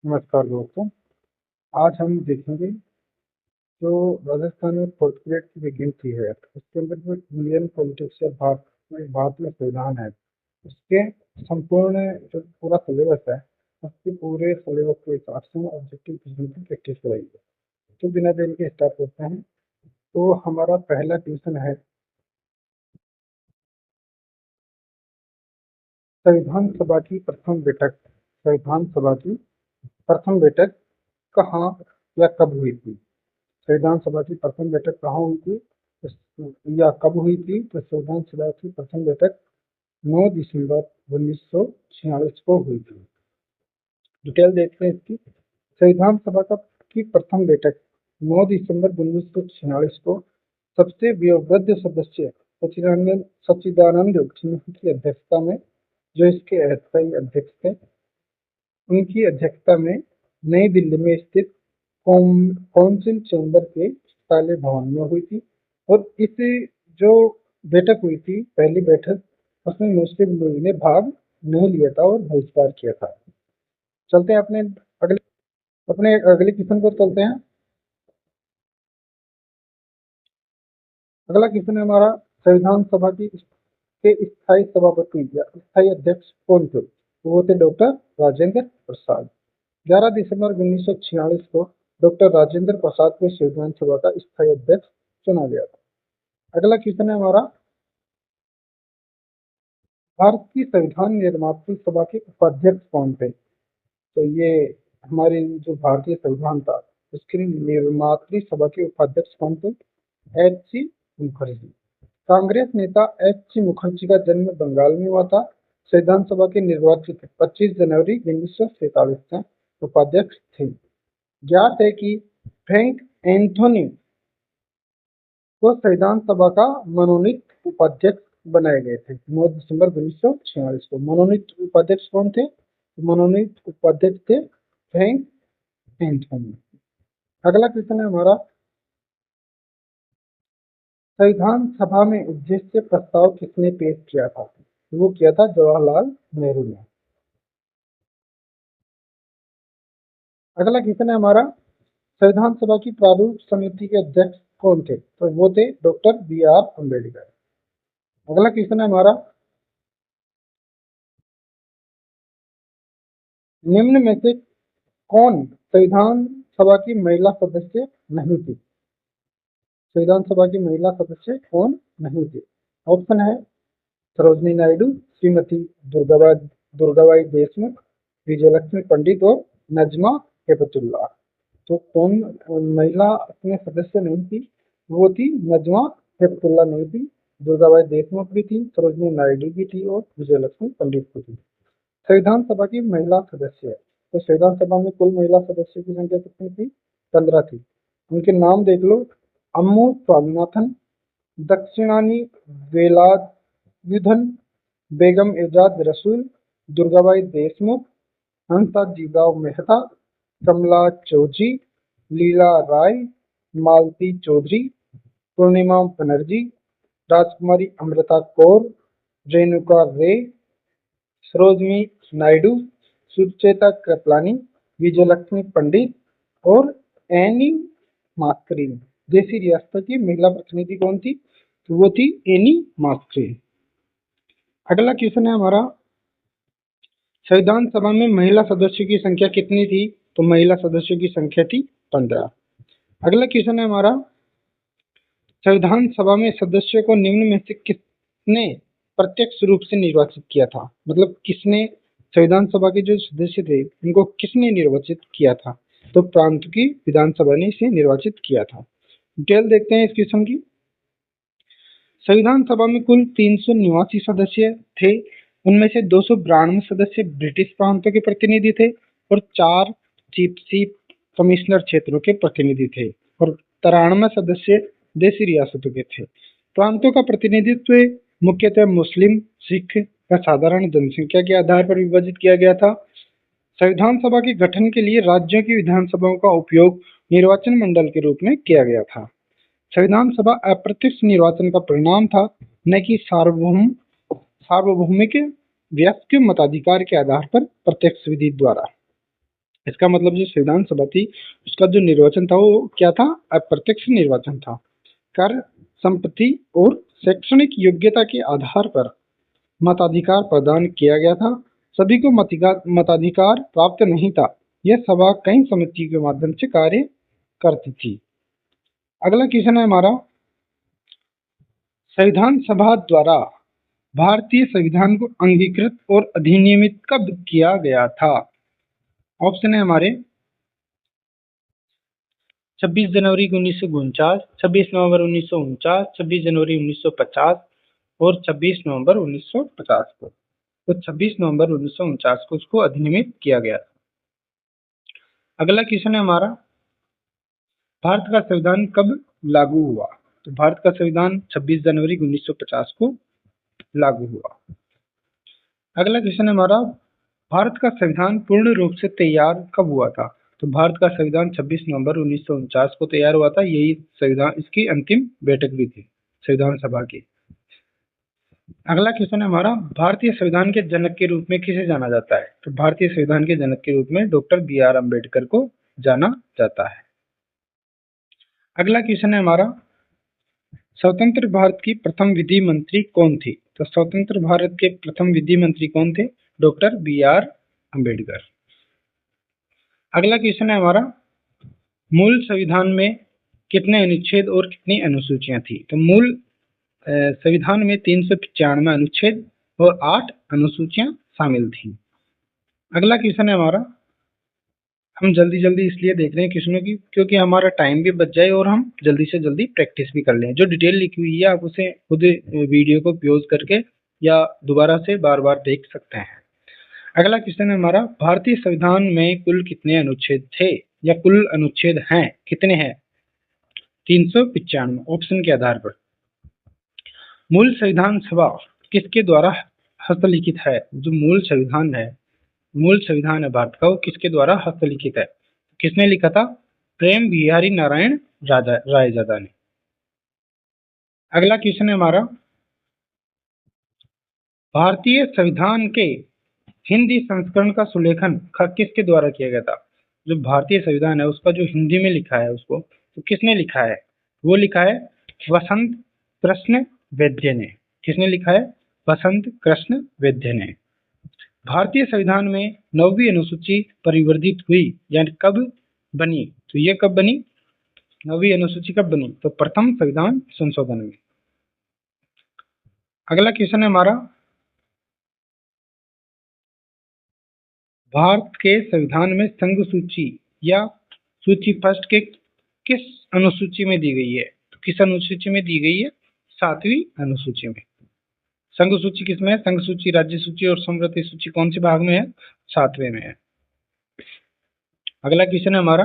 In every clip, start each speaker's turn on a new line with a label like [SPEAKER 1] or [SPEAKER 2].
[SPEAKER 1] नमस्कार दोस्तों। आज हम देखेंगे जो राजस्थान में फोर्थ ग्रेड की वैकेंसी है उसके अंदर जो इंडियन पॉलिटिक्स या भारत में संविधान है उसके संपूर्ण जो पूरा सिलेबस है उसके पूरे सिलेबस के हिसाब से ऑब्जेक्टिव क्वेश्चन की प्रैक्टिस कराइए। तो बिना देर के स्टार्ट करते हैं। तो हमारा पहला क्वेश्चन है, संविधान सभा की प्रथम बैठक कहाँ या कब हुई थी? संविधान सभा की प्रथम बैठक कहाँ हुई थी या कब हुई थी? तो संविधान सभा की प्रथम बैठक 9 दिसंबर 1946 को हुई थी। डिटेल देखते हैं इसकी। संविधान सभा की प्रथम बैठक 9 दिसंबर 1946 को सबसे वयोवृद्ध सदस्य सच्चिदानंद सिन्हा की अध्यक्षता में, जो इसके अस्थायी अध्यक्ष थे, उनकी अध्यक्षता में नई दिल्ली में स्थित काउंसिल चैम्बर के पहले भवन में हुई थी। और इस जो बैठक हुई थी, पहली बैठक, उसमें मुस्लिम लीग ने भाग नहीं लिया था और बहिष्कार किया था। चलते हैं अपने अगले क्वेश्चन पर चलते हैं। अगला क्वेश्चन है हमारा, संविधान सभा के स्थायी सभापति या स्थायी अध्यक्ष कौन थे? वो थे डॉक्टर राजेंद्र प्रसाद। 11 दिसंबर 1946 को डॉक्टर राजेंद्र प्रसाद को संविधान सभा का स्थायी अध्यक्ष चुना गया था। अगला क्वेश्चन है हमारा, भारत की संविधान निर्मात्री सभा के उपाध्यक्ष कौन थे? तो ये हमारे जो भारतीय संविधान था उसकी निर्मात्री सभा के उपाध्यक्ष कौन थे? H C Mukherjee. कांग्रेस नेता एच सी मुखर्जी का जन्म बंगाल में हुआ था। संविधान सभा के निर्वाचित 25 जनवरी 1947 से उपाध्यक्ष थे। ज्ञात है कि फ्रैंक एंथोनी को संविधान सभा का मनोनीत उपाध्यक्ष बनाए गए थे। 9 दिसंबर 1946 को मनोनीत उपाध्यक्ष कौन थे? मनोनीत उपाध्यक्ष थे फ्रैंक एंथोनी। अगला क्वेश्चन है हमारा, संविधान सभा में उद्देश्य प्रस्ताव किसने पेश किया था? वो किया था जवाहरलाल नेहरू ने। अगला क्वेश्चन है हमारा, संविधान सभा की प्रारूप समिति के अध्यक्ष कौन थे? तो वो थे डॉक्टर बी आर अम्बेडकर। अगला क्वेश्चन है हमारा, निम्न में से कौन संविधान सभा की महिला सदस्य नहीं थी? संविधान सभा की महिला सदस्य कौन नहीं थी? ऑप्शन है सरोजनी नायडू, श्रीमती दुर्गाबाई देशमुख, विजयलक्ष्मी पंडित और नजमा हेपतुल्ला। तो कौन महिला अपने सदस्य नहीं थी? वो थी नजमा हेपतुल्ला नहीं थी, दुर्गाबाई देशमुख भी थी, सरोजनी नायडू भी थी और विजयलक्ष्मी पंडित भी थी। संविधान सभा की महिला सदस्य, तो संविधान सभा में कुल महिला सदस्यों की संख्या कितनी थी? 15 थी। उनके नाम देख लो, अम्मू स्वामीनाथन, दक्षिणानी वेलायुधन, बेगम एजाज रसूल, दुर्गाबाई देशमुख, हंसा जीराव मेहता, कमला चौधरी, लीला राय, मालती चौधरी, पूर्णिमा बनर्जी, राजकुमारी अमृता कौर, रेणुका रे, सरोजनी नायडू, सुचेता कृपलानी, विजयलक्ष्मी पंडित और एनी मास्करी। देसी रियासत की महिला प्रतिनिधि कौन थी? तो वो थी एनी मास्करी। अगला क्वेश्चन है हमारा, संविधान सभा में महिला सदस्यों की संख्या कितनी थी? तो महिला सदस्यों की संख्या थी 15। अगला क्वेश्चन है हमारा, संविधान सभा में सदस्यों को निम्न में से किसने प्रत्यक्ष रूप से निर्वाचित किया था? मतलब किसने संविधान सभा के जो सदस्य थे उनको किसने निर्वाचित किया था? तो प्रांत की विधानसभा ने इसे निर्वाचित किया था। डिटेल देखते हैं इस क्वेश्चन की। संविधान सभा में कुल 389 सदस्य थे। उनमें से 292 सदस्य ब्रिटिश प्रांतों के प्रतिनिधि थे और 4 चीफ कमिश्नर क्षेत्रों के प्रतिनिधि थे और 93 सदस्य देशी रियासतों के थे। प्रांतों का प्रतिनिधित्व मुख्यतः मुस्लिम, सिख या साधारण जनसंख्या के आधार पर विभाजित किया गया था। संविधान सभा के गठन के लिए राज्यों की विधानसभाओं का उपयोग निर्वाचन मंडल के रूप में किया गया था। संविधान सभा अप्रत्यक्ष निर्वाचन का परिणाम था, न कि सार्वभौमिक वयस्क मताधिकार के आधार पर प्रत्यक्ष विधि द्वारा। इसका मतलब जो संविधान सभा थी उसका जो निर्वाचन था वो क्या था? अप्रत्यक्ष निर्वाचन था। कर, संपत्ति और शैक्षणिक योग्यता के आधार पर मताधिकार प्रदान किया गया था। सभी को मताधिकार प्राप्त नहीं था। यह सभा कई समितियों के माध्यम से कार्य करती थी। अगला क्वेश्चन है हमारा, संविधान सभा द्वारा भारतीय संविधान को अंगीकृत और अधिनियमित कब किया गया था? ऑप्शन है हमारे 26 जनवरी 1949, 26 नवंबर 1949, 26 जनवरी 1950 और 26 नवंबर 1950 को। तो 26 नवंबर 1949 को उसको अधिनियमित किया गया था। अगला क्वेश्चन है हमारा, भारत का संविधान कब लागू हुआ? तो भारत का संविधान 26 जनवरी 1950 को लागू हुआ। अगला क्वेश्चन है हमारा, भारत का संविधान पूर्ण रूप से तैयार कब हुआ था? तो भारत का संविधान 26 नवंबर 1949 को तैयार हुआ था। यही संविधान, इसकी अंतिम बैठक भी थी संविधान सभा की। अगला क्वेश्चन है हमारा, भारतीय संविधान के जनक के रूप में किसे जाना जाता है? तो भारतीय संविधान के जनक के रूप में डॉक्टर B.R. अम्बेडकर को जाना जाता है। अगला क्वेश्चन है हमारा, स्वतंत्र भारत की प्रथम विधि मंत्री कौन थी? तो स्वतंत्र भारत के प्रथम विधि मंत्री कौन थे? Doctor B.R. अम्बेडकर। अगला क्वेश्चन है हमारा, मूल संविधान में कितने अनुच्छेद और कितनी अनुसूचियां थी? तो मूल संविधान में 395 अनुच्छेद और 8 अनुसूचियां शामिल थी। अगला क्वेश्चन है हमारा, हम जल्दी जल्दी इसलिए देख रहे हैं क्वेश्चनों की क्योंकि हमारा टाइम भी बच जाए और हम जल्दी से जल्दी प्रैक्टिस भी कर लें। जो डिटेल लिखी हुई है आप उसे खुद वीडियो को पॉज करके या दोबारा से बार बार देख सकते हैं। अगला क्वेश्चन है हमारा, भारतीय संविधान में कुल कितने अनुच्छेद थे या कुल अनुच्छेद हैं, कितने हैं? 395 ऑप्शन के आधार पर। मूल संविधान सभा किसके द्वारा हस्तलिखित है? जो मूल संविधान है भारत का, वो किसके द्वारा हस्तलिखित है? किसने लिखा था? प्रेम बिहारी नारायण रायजादा ने। अगला क्वेश्चन है हमारा, भारतीय संविधान के हिंदी संस्करण का सुलेखन किसके द्वारा किया गया था? जो भारतीय संविधान है उसका जो हिंदी में लिखा है उसको तो किसने लिखा है? वो लिखा है वसंत कृष्ण वैद्य ने। किसने लिखा है? वसंत कृष्ण वैद्य ने। भारतीय संविधान में 9वीं अनुसूची परिवर्धित हुई यानी कब बनी? तो ये कब बनी? 9वीं अनुसूची कब बनी? तो प्रथम संविधान संशोधन में। अगला क्वेश्चन है हमारा, भारत के संविधान में संघ सूची या सूची फर्स्ट के किस अनुसूची में दी गई है? तो किस अनुसूची में दी गई है? 7वीं अनुसूची में। संघ सूची किसमें है? संघ सूची, राज्य सूची और समवर्ती सूची कौन से भाग में है? 7वें में है। अगला क्वेश्चन है हमारा,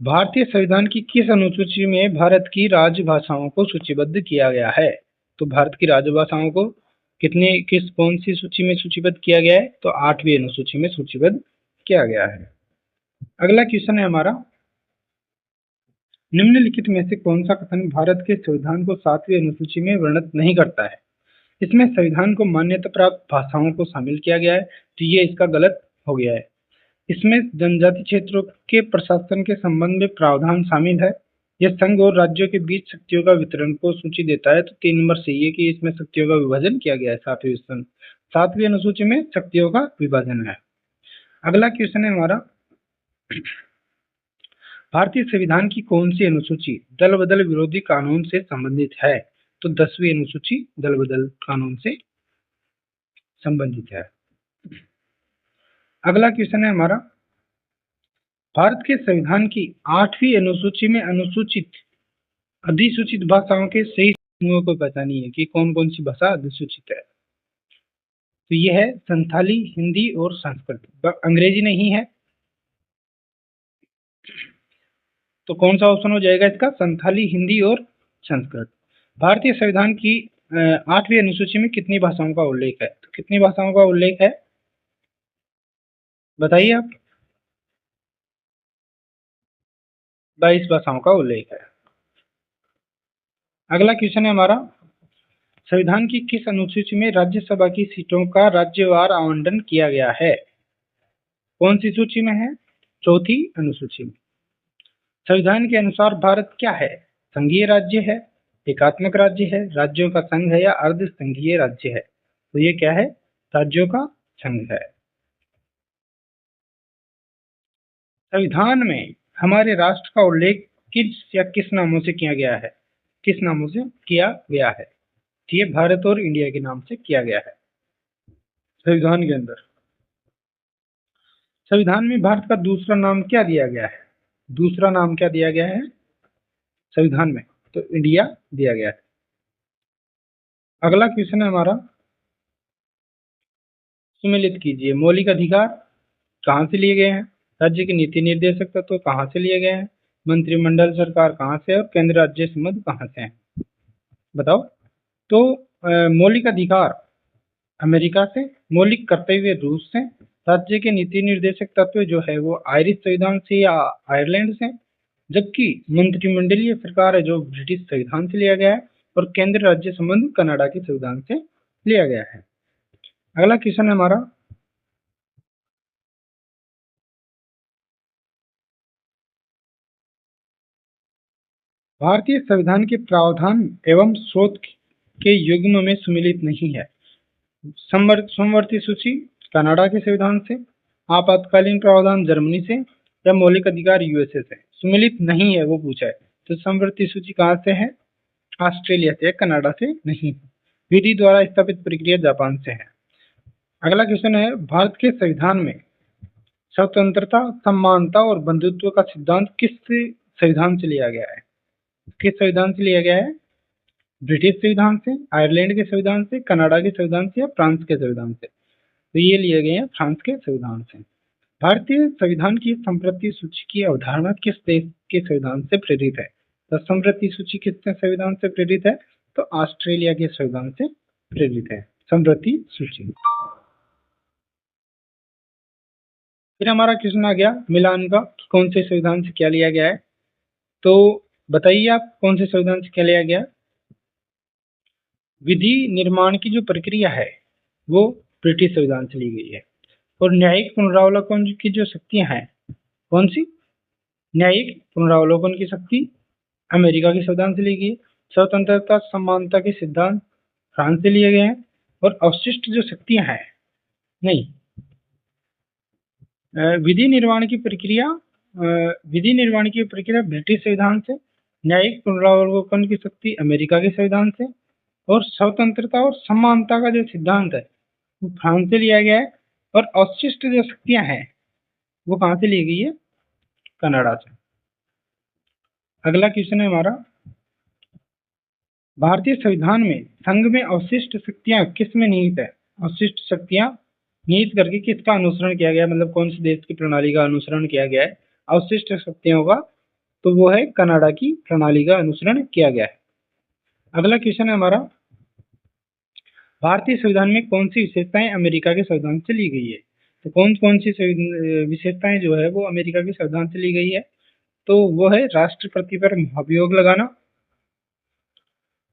[SPEAKER 1] भारतीय संविधान की किस अनुसूची में भारत की राजभाषाओं को सूचीबद्ध किया गया है? तो भारत की राजभाषाओं को कौन सी सूची में सूचीबद्ध किया गया है? तो 8वीं अनुसूची में सूचीबद्ध किया गया है। अगला क्वेश्चन है हमारा, निम्नलिखित में से कौन सा कथन भारत के संविधान को 7वीं अनुसूची में वर्णित नहीं करता है? इसमें संविधान को मान्यता प्राप्त भाषाओं को शामिल किया गया है, तो ये इसका गलत हो गया है। इसमें जनजाति क्षेत्रों के प्रशासन के संबंध में प्रावधान शामिल है। यह संघ और राज्यों के बीच शक्तियों का वितरण को सूची देता है। तो 3 नंबर सही है कि इसमें शक्तियों का विभाजन किया गया है 7वीं अनुसूची में शक्तियों का विभाजन है। अगला क्वेश्चन है हमारा, भारतीय संविधान की कौन सी अनुसूची दल बदल विरोधी कानून से संबंधित है? तो 10वीं अनुसूची दल बदल कानून से संबंधित है। अगला क्वेश्चन है हमारा, भारत के संविधान की 8वीं अनुसूची में अनुसूचित अधिसूचित भाषाओं के सही समूहों को पहचानिए कि कौन कौन सी भाषा अधिसूचित है। तो यह है संथाली, हिंदी और संस्कृत। अंग्रेजी नहीं है, तो कौन सा ऑप्शन हो जाएगा इसका? संथाली, हिंदी और संस्कृत। भारतीय संविधान की 8वीं अनुसूची में कितनी भाषाओं का उल्लेख है? तो कितनी भाषाओं का उल्लेख है बताइए आप? 22 भाषाओं का उल्लेख है। अगला क्वेश्चन है हमारा, संविधान की किस अनुसूची में राज्यसभा की सीटों का राज्यवार आवंटन किया गया है? कौन सी सूची में है? चौथी अनुसूची में। संविधान के अनुसार भारत क्या है? संघीय राज्य है, एकात्मक राज्य है, राज्यों का संघ है या अर्ध संघीय राज्य है? तो ये क्या है? राज्यों का संघ है। संविधान में हमारे राष्ट्र का उल्लेख किस या किस नामों से किया गया है? किस नामों से किया गया है? ये भारत और इंडिया के नाम से किया गया है संविधान के अंदर। संविधान में भारत का दूसरा नाम क्या दिया गया है? दूसरा नाम क्या दिया गया है संविधान में? तो इंडिया दिया गया है। अगला क्वेश्चन है हमारा, सुमेलित कीजिए। मौलिक अधिकार कहाँ से लिए गए हैं? राज्य के नीति निर्देशक तत्व कहाँ से लिए गए हैं? मंत्रिमंडल सरकार कहाँ से है? और केंद्र राज्य संबंध कहाँ से है? बताओ। तो मौलिक अधिकार अमेरिका से, मौलिक कर्तव्य रूस से, राज्य के नीति निर्देशक तत्व जो है वो आयरिश संविधान से या आयरलैंड से, जबकि मंत्रिमंडलीय सरकार है जो ब्रिटिश संविधान से लिया गया है, और केंद्र राज्य संबंध कनाडा के संविधान से लिया गया है। अगला क्वेश्चन है हमारा, भारतीय संविधान के प्रावधान एवं स्रोत के युग्म में सुमेलित नहीं है। समवर्ती सूची कनाडा के संविधान से, आपातकालीन प्रावधान जर्मनी से, या मौलिक अधिकार यूएसए से। सुमेलित नहीं है वो पूछा है, तो समवर्ती सूची कहाँ से है? ऑस्ट्रेलिया से, कनाडा से नहीं। विधि द्वारा स्थापित प्रक्रिया जापान से है। अगला क्वेश्चन है, भारत के संविधान में स्वतंत्रता, समानता और बंधुत्व का सिद्धांत किस संविधान से लिया गया है? किस संविधान से लिया गया है? ब्रिटिश संविधान से, आयरलैंड के संविधान से, कनाडा के संविधान से या फ्रांस के संविधान से? तो ये लिए गए हैं फ्रांस के संविधान से। भारतीय संविधान की समवर्ती सूची की अवधारणा किस देश के संविधान से प्रेरित है? तो समवर्ती सूची किस संविधान से प्रेरित है? तो ऑस्ट्रेलिया के संविधान से प्रेरित है समवर्ती सूची। फिर हमारा क्वेश्चन आ गया मिलान का, कौन से संविधान से क्या लिया गया है? तो बताइए आप, कौन से संविधान से क्या लिया गया? विधि निर्माण की जो प्रक्रिया है वो ब्रिटिश संविधान से ली गई है, और न्यायिक पुनरावलोकन की जो शक्तियां हैं, कौन सी? न्यायिक पुनरावलोकन की शक्ति अमेरिका के संविधान से ली गई। स्वतंत्रता, समानता के सिद्धांत फ्रांस से लिए गए हैं, और अवशिष्ट जो शक्तियां हैं, नहीं, विधि निर्माण की प्रक्रिया ब्रिटिश संविधान से, न्यायिक पुनरावलोकन की शक्ति अमेरिका के संविधान से, और स्वतंत्रता और समानता का जो सिद्धांत है वो फ्रांस से लिया गया है, और अवशिष्ट जो शक्तियां हैं वो कहाँ से ली गई है? कनाडा से। अगला क्वेश्चन है हमारा, भारतीय संविधान में संघ में अवशिष्ट शक्तियां किस में निहित है? अवशिष्ट शक्तियां निहित करके किसका अनुसरण किया गया, मतलब कौन से देश की प्रणाली का अनुसरण किया गया है अवशिष्ट शक्तियों का? तो वो है कनाडा की प्रणाली का अनुसरण किया गया है। अगला क्वेश्चन है हमारा, भारतीय संविधान में कौन सी विशेषताएं अमेरिका के संविधान से ली गई है? तो कौन कौन सी विशेषताएं जो है वो अमेरिका के संविधान से ली गई है? तो वो है राष्ट्रपति पर महाभियोग लगाना,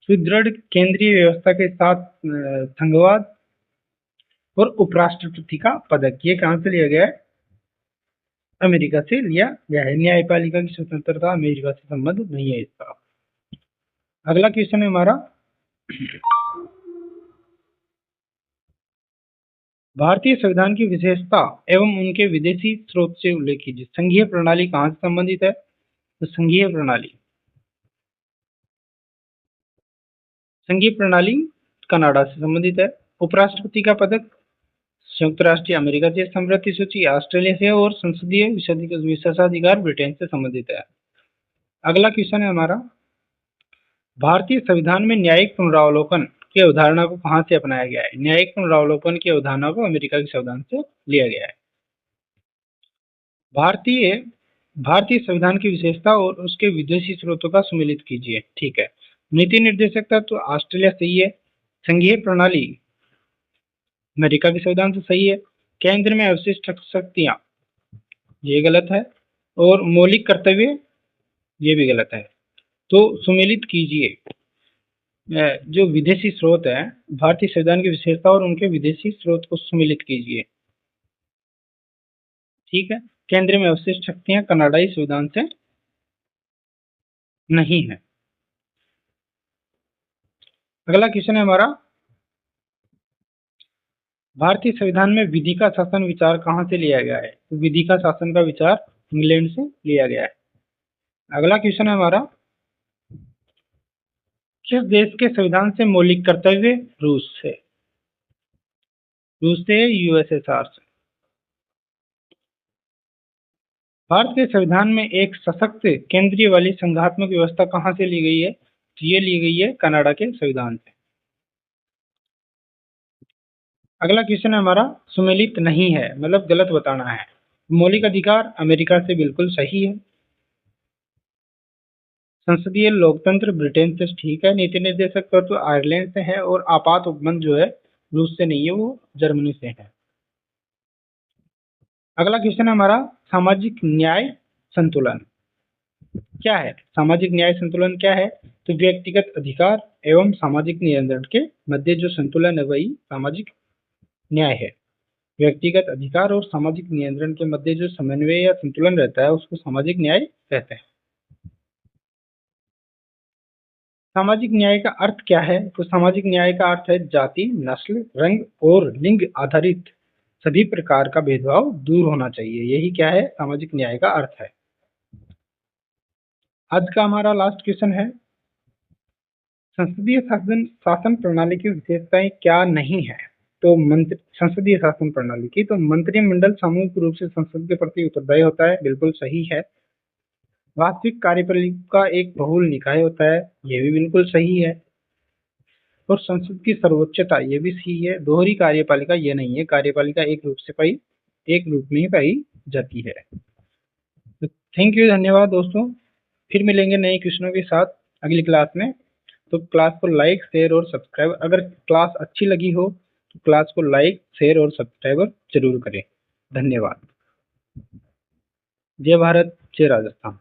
[SPEAKER 1] सुदृढ़ केंद्रीय व्यवस्था के साथ संघवाद, और उपराष्ट्रपति का पदक। ये कहाँ से लिया गया है? अमेरिका से लिया गया है। न्यायपालिका की स्वतंत्रता अमेरिका से संबंध नहीं है इसका। अगला क्वेश्चन है हमारा, भारतीय संविधान की विशेषता एवं उनके विदेशी स्रोत से उल्लेख कीजिए। संघीय प्रणाली कहाँ से संबंधित है? तो संघीय प्रणाली कनाडा से संबंधित है। उपराष्ट्रपति का पदक संयुक्त राष्ट्र अमेरिका से, समवर्ती सूची ऑस्ट्रेलिया से, और संसदीय विशेषाधिकार ब्रिटेन से संबंधित है। अगला क्वेश्चन है हमारा, भारतीय संविधान में न्यायिक पुनरावलोकन की अवधारणा को कहां से अपनाया गया है? न्यायिक पुनरावलोकन की अवधारणा को अमेरिका के संविधान से लिया गया है। भारतीय संविधान की विशेषता और उसके विदेशी स्रोतों का सुमेलित कीजिए। ठीक है, नीति निर्देशक तत्व ऑस्ट्रेलिया सही है, संघीय प्रणाली अमेरिका के संविधान से सही है, केंद्र में अवशिष्ट शक्तियां ये गलत है, और मौलिक कर्तव्य ये भी गलत है। तो सुमेलित कीजिए जो विदेशी स्रोत है, भारतीय संविधान की विशेषता और उनके विदेशी स्रोत को सुमेलित कीजिए। ठीक है। केंद्र में अवशिष्ट शक्तियां कनाडाई संविधान से नहीं है। अगला क्वेश्चन है हमारा, भारतीय संविधान में विधि का शासन विचार कहां से लिया गया है? तो विधि का शासन का विचार इंग्लैंड से लिया गया है। अगला क्वेश्चन है हमारा, किस देश के संविधान से मौलिक कर्तव्य? रूस से। रूस से, यूएसएसआर से। भारत के संविधान में एक सशक्त केंद्रीय वाली संघात्मक व्यवस्था कहां से ली गई है? तो ये ली गई है कनाडा के संविधान से। अगला क्वेश्चन है हमारा, सुमेलित नहीं है मतलब गलत बताना है। मौलिक अधिकार अमेरिका से बिल्कुल सही है। संसदीय लोकतंत्र ब्रिटेन से ठीक है। नीति निर्देशक तत्व आयरलैंड से है और आपात उपबंध जो है रूस से नहीं है, वो जर्मनी से है। अगला क्वेश्चन है हमारा, सामाजिक न्याय संतुलन क्या है? सामाजिक न्याय संतुलन क्या है? तो व्यक्तिगत अधिकार एवं सामाजिक नियंत्रण के मध्य जो संतुलन है वही सामाजिक न्याय है। व्यक्तिगत अधिकार और सामाजिक नियंत्रण के मध्य जो समन्वय या संतुलन रहता है उसको सामाजिक न्याय कहते हैं। सामाजिक न्याय का अर्थ क्या है? तो सामाजिक न्याय का अर्थ है जाति, नस्ल, रंग और लिंग आधारित सभी प्रकार का भेदभाव दूर होना चाहिए। यही क्या है? सामाजिक न्याय का अर्थ है। आज का हमारा लास्ट क्वेश्चन है, संसदीय शासन शासन प्रणाली की विशेषताएं क्या नहीं है? तो मंत्री संसदीय शासन प्रणाली की, तो मंत्रिमंडल सामूहिक रूप से संसद के प्रति उत्तरदायी होता है, बिल्कुल सही है। वास्तविक कार्यपालिका एक बहुल निकाय होता है, ये भी बिल्कुल सही है। और संसद की सर्वोच्चता ये भी सही है। दोहरी कार्यपालिका ये नहीं है, कार्यपालिका एक रूप में ही पाई जाती है। तो थैंक यू, धन्यवाद दोस्तों। फिर मिलेंगे नए क्वेश्चनों के साथ अगली क्लास में। तो क्लास को लाइक, शेयर और सब्सक्राइब, अगर क्लास अच्छी लगी हो तो क्लास को लाइक, शेयर और सब्सक्राइब जरूर करें। धन्यवाद। जय भारत, जय राजस्थान।